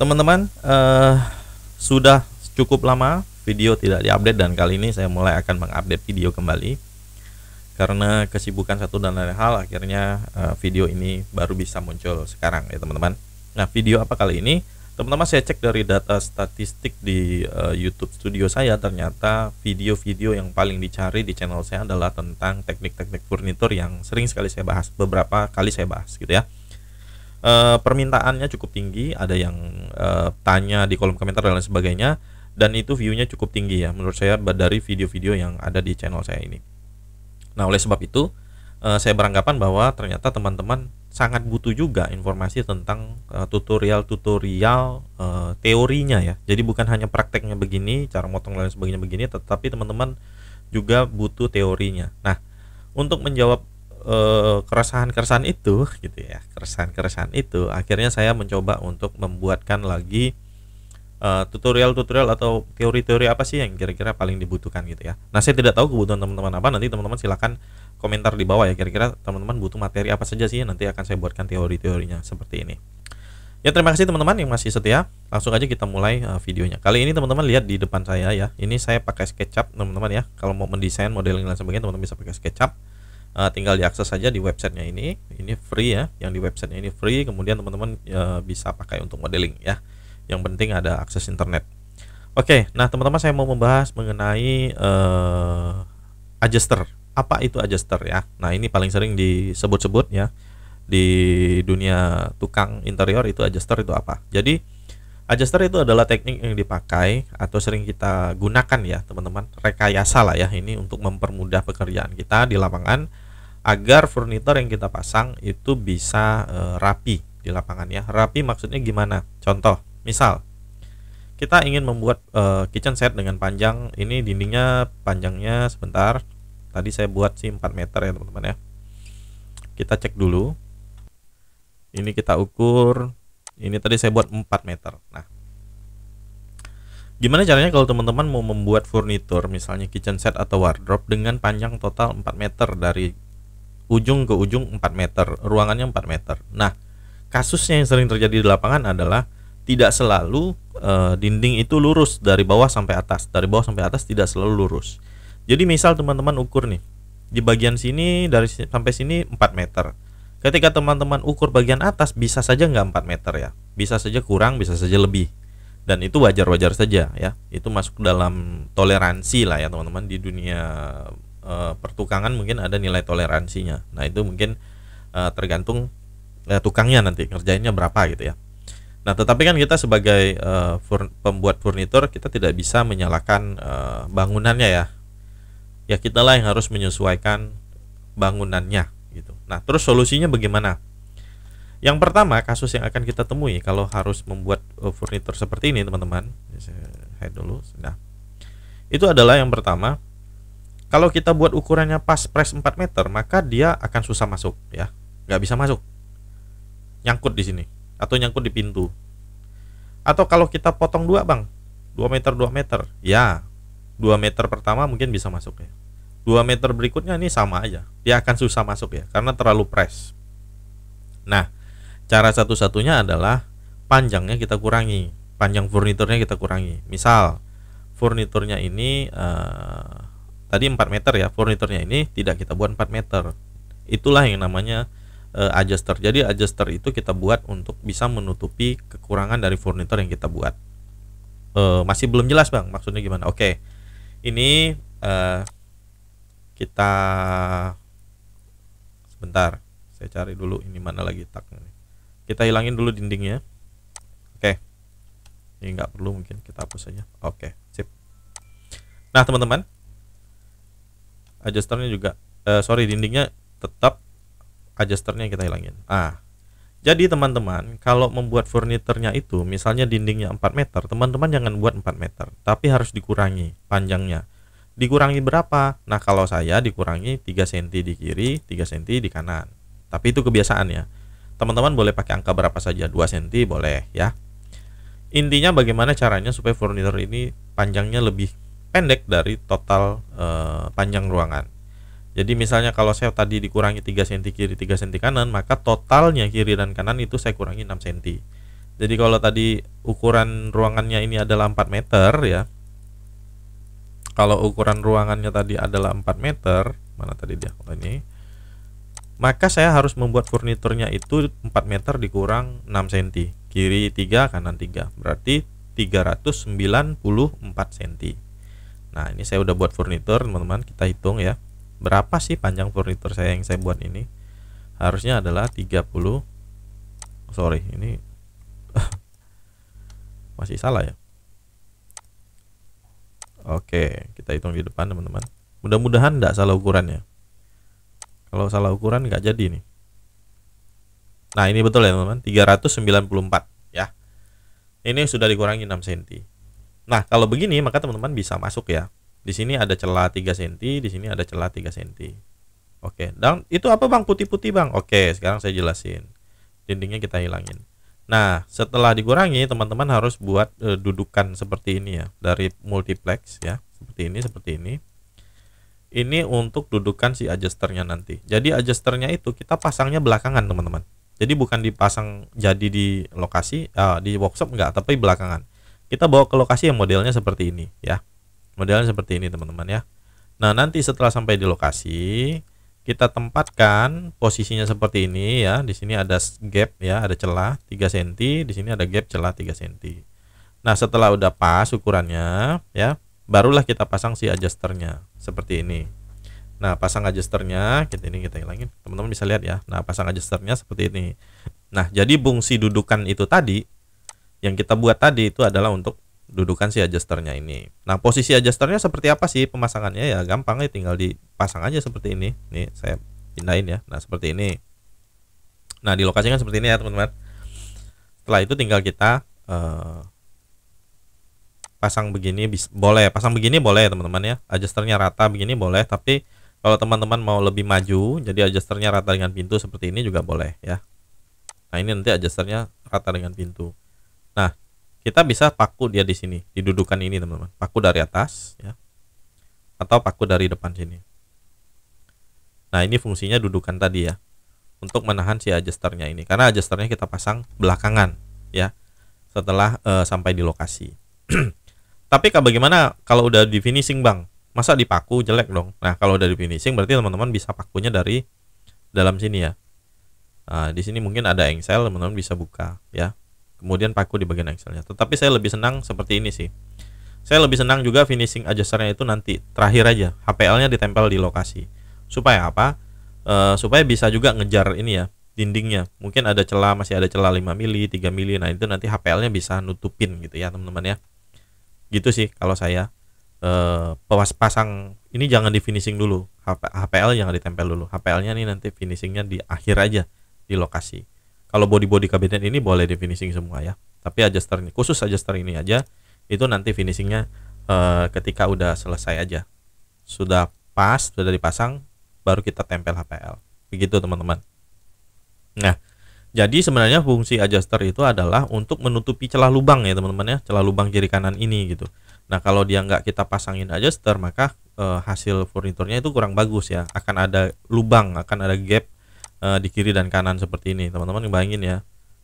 Teman-teman, sudah cukup lama video tidak diupdate dan kali ini saya mulai akan mengupdate video kembali. Karena kesibukan satu dan lain hal, akhirnya video ini baru bisa muncul sekarang ya teman-teman. Nah, video apa kali ini? Teman-teman, saya cek dari data statistik di YouTube Studio saya, ternyata video-video yang paling dicari di channel saya adalah tentang teknik-teknik furnitur yang sering sekali saya bahas, beberapa kali saya bahas gitu ya. Permintaannya cukup tinggi, ada yang tanya di kolom komentar dan lain sebagainya, dan itu view-nya cukup tinggi ya menurut saya dari video-video yang ada di channel saya ini. Nah, oleh sebab itu saya beranggapan bahwa ternyata teman-teman sangat butuh juga informasi tentang tutorial-tutorial teorinya ya. Jadi bukan hanya prakteknya begini, cara motong dan lain sebagainya begini, tetapi teman-teman juga butuh teorinya. Nah, untuk menjawab keresahan-keresahan itu gitu ya, keresahan-keresahan itu, akhirnya saya mencoba untuk membuatkan lagi tutorial-tutorial atau teori-teori apa sih yang kira-kira paling dibutuhkan gitu ya. Nah, saya tidak tahu kebutuhan teman-teman apa, nanti teman-teman silahkan komentar di bawah ya, kira-kira teman-teman butuh materi apa saja sih, nanti akan saya buatkan teori-teorinya seperti ini. Ya, terima kasih teman-teman yang masih setia. Langsung aja kita mulai videonya. Kali ini teman-teman lihat di depan saya ya, ini saya pakai SketchUp teman-teman ya. Kalau mau mendesain modeling dan sebagainya, teman-teman bisa pakai SketchUp. Tinggal diakses saja di websitenya ini free ya, yang di websitenya ini free. Kemudian teman-teman bisa pakai untuk modeling ya, yang penting ada akses internet. Oke, nah teman-teman, saya mau membahas mengenai adjuster. Apa itu adjuster ya? Nah, ini paling sering disebut-sebut ya di dunia tukang interior, itu adjuster itu apa. Jadi adjuster itu adalah teknik yang dipakai atau sering kita gunakan ya teman-teman, rekayasa lah ya, ini untuk mempermudah pekerjaan kita di lapangan agar furnitur yang kita pasang itu bisa rapi di lapangan ya. Rapi maksudnya gimana? Contoh, misal kita ingin membuat kitchen set dengan panjang, ini dindingnya panjangnya sebentar, tadi saya buat sih 4 meter ya teman-teman ya. Kita cek dulu, ini kita ukur, ini tadi saya buat 4 meter. Nah, gimana caranya kalau teman-teman mau membuat furnitur misalnya kitchen set atau wardrobe dengan panjang total 4 meter, dari ujung ke ujung 4 meter, ruangannya 4 meter. Nah, kasusnya yang sering terjadi di lapangan adalah tidak selalu dinding itu lurus dari bawah sampai atas. Dari bawah sampai atas tidak selalu lurus. Jadi misal teman-teman ukur nih, di bagian sini dari sampai sini 4 meter. Ketika teman-teman ukur bagian atas, bisa saja nggak 4 meter ya, bisa saja kurang, bisa saja lebih, dan itu wajar-wajar saja ya. Itu masuk dalam toleransi lah ya teman-teman. Di dunia pertukangan mungkin ada nilai toleransinya. Nah, itu mungkin tergantung tukangnya nanti ngerjainnya berapa gitu ya. Nah, tetapi kan kita sebagai pembuat furnitur, kita tidak bisa menyalahkan bangunannya ya. Ya, kita lah yang harus menyesuaikan bangunannya gitu. Nah, terus solusinya bagaimana? Yang pertama, kasus yang akan kita temui kalau harus membuat furnitur seperti ini teman-teman, saya hide dulu. Nah, itu adalah yang pertama, kalau kita buat ukurannya pas pres 4 meter, maka dia akan susah masuk ya, nggak bisa masuk, nyangkut di sini atau nyangkut di pintu. Atau kalau kita potong 2 bang, 2 meter 2 meter, ya 2 meter pertama mungkin bisa masuk ya, 2 meter berikutnya ini sama aja, dia akan susah masuk ya, karena terlalu press. Nah, cara satu-satunya adalah panjangnya kita kurangi, panjang furniturnya kita kurangi. Misal furniturnya ini tadi 4 meter ya, furniturnya ini tidak kita buat 4 meter. Itulah yang namanya adjuster. Jadi adjuster itu kita buat untuk bisa menutupi kekurangan dari furnitur yang kita buat. Masih belum jelas bang, maksudnya gimana? Oke, ini kita sebentar, saya cari dulu ini mana lagi taknya. Kita hilangin dulu dindingnya. Oke, ini nggak perlu, mungkin kita hapus saja. Oke, sip. Nah teman-teman, adjusternya juga dindingnya tetap, adjusternya kita hilangin. Jadi teman-teman, kalau membuat furniturnya itu misalnya dindingnya 4 meter, teman-teman jangan buat 4 meter, tapi harus dikurangi panjangnya. Dikurangi berapa? Nah, kalau saya dikurangi 3 cm di kiri, 3 cm di kanan. Tapi itu kebiasaan ya. Teman-teman boleh pakai angka berapa saja, 2 cm boleh ya. Intinya bagaimana caranya supaya furnitur ini panjangnya lebih pendek dari total panjang ruangan. Jadi misalnya kalau saya tadi dikurangi 3 cm kiri 3 cm kanan, maka totalnya kiri dan kanan itu saya kurangi 6 cm. Jadi kalau tadi ukuran ruangannya ini adalah 4 meter ya. Kalau ukuran ruangannya tadi adalah 4 meter, mana tadi dia? Oh, ini. Maka saya harus membuat furniturnya itu 4 meter dikurang 6 cm. Kiri 3, kanan 3. Berarti 394 cm. Nah, ini saya udah buat furnitur, teman-teman. Kita hitung ya. Berapa sih panjang furnitur saya yang saya buat ini? Harusnya adalah 30. Sorry, ini masih salah ya. Oke, kita hitung di depan, teman-teman. Mudah-mudahan nggak salah ukurannya. Kalau salah ukuran nggak jadi nih. Nah, ini betul ya, teman-teman. 394 ya. Ini sudah dikurangi 6 cm. Nah, kalau begini maka teman-teman bisa masuk ya. Di sini ada celah 3 cm, di sini ada celah 3 cm. Oke, dan itu apa Bang? Putih-putih Bang. Oke, sekarang saya jelasin. Dindingnya kita hilangin. Nah, setelah dikurangi, teman-teman harus buat dudukan seperti ini ya, dari multiplex ya, seperti ini, seperti ini. Ini untuk dudukan si adjusternya nanti. Jadi adjusternya itu kita pasangnya belakangan, teman-teman. Jadi bukan dipasang jadi di lokasi, di workshop enggak, tapi belakangan. Kita bawa ke lokasi yang modelnya seperti ini ya. Modelnya seperti ini, teman-teman ya. Nah, nanti setelah sampai di lokasi, kita tempatkan posisinya seperti ini ya. Di sini ada gap ya, ada celah 3 cm, di sini ada gap celah 3 cm. Nah, setelah udah pas ukurannya ya, barulah kita pasang si adjusternya seperti ini. Nah, pasang adjusternya, kita hilangin. Teman-teman bisa lihat ya. Nah, pasang adjusternya seperti ini. Nah, jadi fungsi dudukan itu tadi yang kita buat tadi itu adalah untuk dudukan si adjusternya ini. Nah, posisi adjusternya seperti apa sih pemasangannya? Ya gampang ya, tinggal dipasang aja seperti ini. Nih saya pindahin ya. Nah, seperti ini. Nah, di lokasinya seperti ini ya, teman-teman. Setelah itu tinggal kita pasang begini, boleh pasang begini, boleh teman-teman ya. Adjusternya rata begini boleh, tapi kalau teman-teman mau lebih maju, jadi adjusternya rata dengan pintu seperti ini juga boleh ya. Nah, ini nanti adjusternya rata dengan pintu. Nah, kita bisa paku dia di sini, di dudukan ini, teman-teman. Paku dari atas ya. Atau paku dari depan sini. Nah, ini fungsinya dudukan tadi ya. Untuk menahan si adjusternya ini. Karena adjusternya kita pasang belakangan ya. Setelah sampai di lokasi. Tapi bagaimana kalau udah di finishing, Bang? Masa dipaku jelek dong? Nah, kalau udah di finishing berarti teman-teman bisa pakunya dari dalam sini ya. Nah, di sini mungkin ada engsel, teman-teman bisa buka ya. Kemudian paku di bagian engselnya. Tetapi saya lebih senang seperti ini sih. Saya lebih senang juga finishing adjusternya itu nanti terakhir aja, HPL-nya ditempel di lokasi. Supaya apa? Supaya bisa juga ngejar ini ya, dindingnya. Mungkin ada celah, masih ada celah 5 mili, 3 mili. Nah, itu nanti HPL-nya bisa nutupin gitu ya, teman-teman ya. Gitu sih kalau saya. Pasang ini jangan di finishing dulu. HPL jangan ditempel dulu. HPL-nya nih nanti finishingnya di akhir aja di lokasi. Kalau body kabinet ini boleh di finishing semua ya. Tapi adjuster ini, khusus adjuster ini aja, itu nanti finishingnya ketika udah selesai aja. Sudah pas, sudah dipasang, baru kita tempel HPL. Begitu teman-teman. Nah, jadi sebenarnya fungsi adjuster itu adalah untuk menutupi celah lubang ya teman-teman ya. Celah lubang kiri kanan ini gitu. Nah, kalau dia nggak kita pasangin adjuster, maka hasil furniturnya itu kurang bagus ya. Akan ada lubang, akan ada gap di kiri dan kanan seperti ini, teman-teman bayangin ya.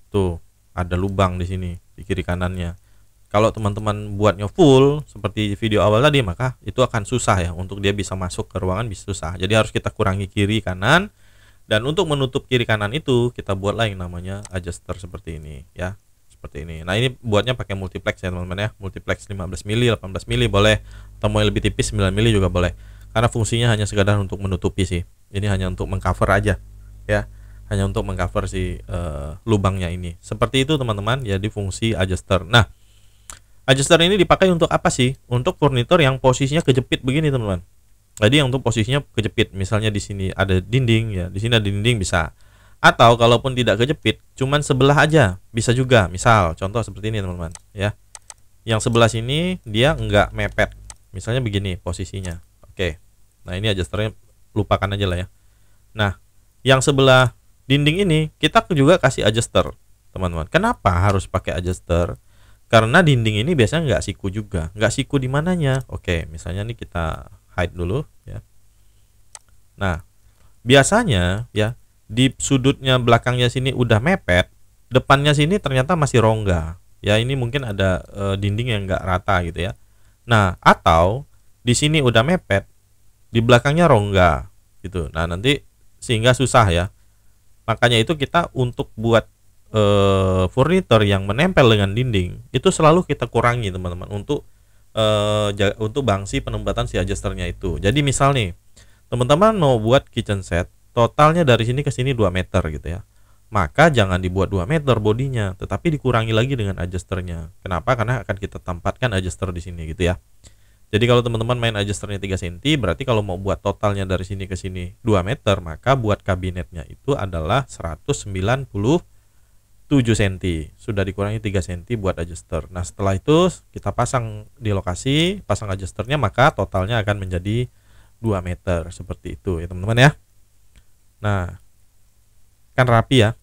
Tuh, ada lubang di sini di kiri kanannya. Kalau teman-teman buatnya full seperti video awal tadi, maka itu akan susah ya, untuk dia bisa masuk ke ruangan bisa susah. Jadi harus kita kurangi kiri kanan, dan untuk menutup kiri kanan itu kita buatlah yang namanya adjuster seperti ini ya. Seperti ini. Nah, ini buatnya pakai multiplex ya teman-teman ya. Multiplex 15 mili, 18 mili boleh, atau mau lebih tipis 9 mili juga boleh. Karena fungsinya hanya sekadar untuk menutupi sih. Ini hanya untuk mengcover aja ya, hanya untuk mengcover si lubangnya ini. Seperti itu teman-teman, jadi fungsi adjuster. Nah, adjuster ini dipakai untuk apa sih? Untuk furnitur yang posisinya kejepit begini teman-teman. Jadi yang untuk posisinya kejepit, misalnya di sini ada dinding ya, di sini ada dinding bisa. Atau kalaupun tidak kejepit, cuman sebelah aja bisa juga. Misal contoh seperti ini teman-teman ya. Yang sebelah sini dia enggak mepet. Misalnya begini posisinya. Oke. Nah, ini adjusternya lupakan aja lah ya. Nah, yang sebelah dinding ini kita juga kasih adjuster teman-teman. Kenapa harus pakai adjuster? Karena dinding ini biasanya nggak siku juga. Nggak siku di mananya? Oke, misalnya nih kita hide dulu ya. Nah, biasanya ya di sudutnya belakangnya sini udah mepet, depannya sini ternyata masih rongga. Ya ini mungkin ada dinding yang nggak rata gitu ya. Nah, atau di sini udah mepet, di belakangnya rongga gitu. Nah, nanti sehingga susah ya. Makanya itu kita untuk buat furnitur yang menempel dengan dinding itu selalu kita kurangi teman-teman untuk bangsi penempatan si adjusternya itu. Jadi misal nih, teman-teman mau buat kitchen set, totalnya dari sini ke sini 2 meter gitu ya. Maka jangan dibuat 2 meter bodinya, tetapi dikurangi lagi dengan adjusternya. Kenapa? Karena akan kita tempatkan adjuster di sini gitu ya. Jadi kalau teman-teman main adjusternya 3 cm, berarti kalau mau buat totalnya dari sini ke sini 2 meter, maka buat kabinetnya itu adalah 197 cm. Sudah dikurangi 3 cm buat adjuster. Nah, setelah itu kita pasang di lokasi, pasang adjusternya, maka totalnya akan menjadi 2 meter seperti itu ya teman-teman ya. Nah, kan rapi ya.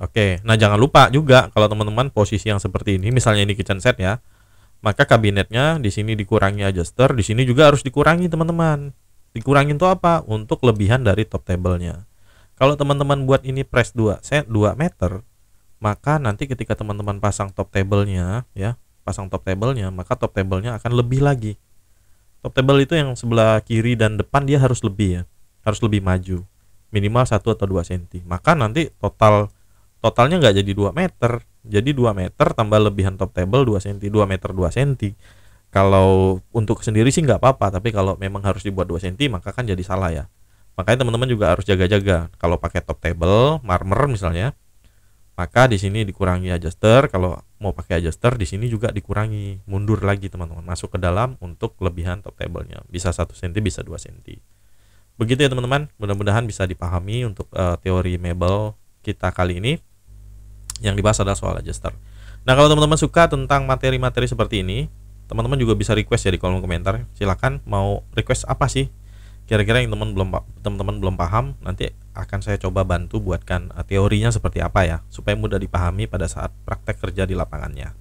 Oke, nah jangan lupa juga kalau teman-teman posisi yang seperti ini, misalnya ini kitchen set ya, maka kabinetnya di sini dikurangi adjuster, di sini juga harus dikurangi teman-teman. Dikurangin tuh apa? Untuk lebihan dari top table-nya. Kalau teman-teman buat ini press 2 meter, maka nanti ketika teman-teman pasang top table-nya ya, maka top table-nya akan lebih lagi. Top table itu yang sebelah kiri dan depan dia harus lebih ya, harus lebih maju, minimal 1 atau 2 cm. Maka nanti totalnya nggak jadi 2 meter, jadi 2 meter tambah lebihan top table 2 cm, 2 meter 2 cm. Kalau untuk sendiri sih nggak apa-apa, tapi kalau memang harus dibuat 2 cm maka kan jadi salah ya. Makanya teman-teman juga harus jaga-jaga. Kalau pakai top table marmer misalnya, maka di sini dikurangi adjuster. Kalau mau pakai adjuster di sini juga dikurangi, mundur lagi teman-teman, masuk ke dalam untuk kelebihan top table-nya. Bisa 1 cm, bisa 2 cm. Begitu ya teman-teman, mudah-mudahan bisa dipahami untuk teori mebel kita kali ini. Yang dibahas adalah soal adjuster. Nah, kalau teman-teman suka tentang materi-materi seperti ini, teman-teman juga bisa request ya di kolom komentar. Silakan mau request apa sih kira-kira yang teman-teman belum paham. Nanti akan saya coba bantu buatkan teorinya seperti apa ya, supaya mudah dipahami pada saat praktek kerja di lapangannya.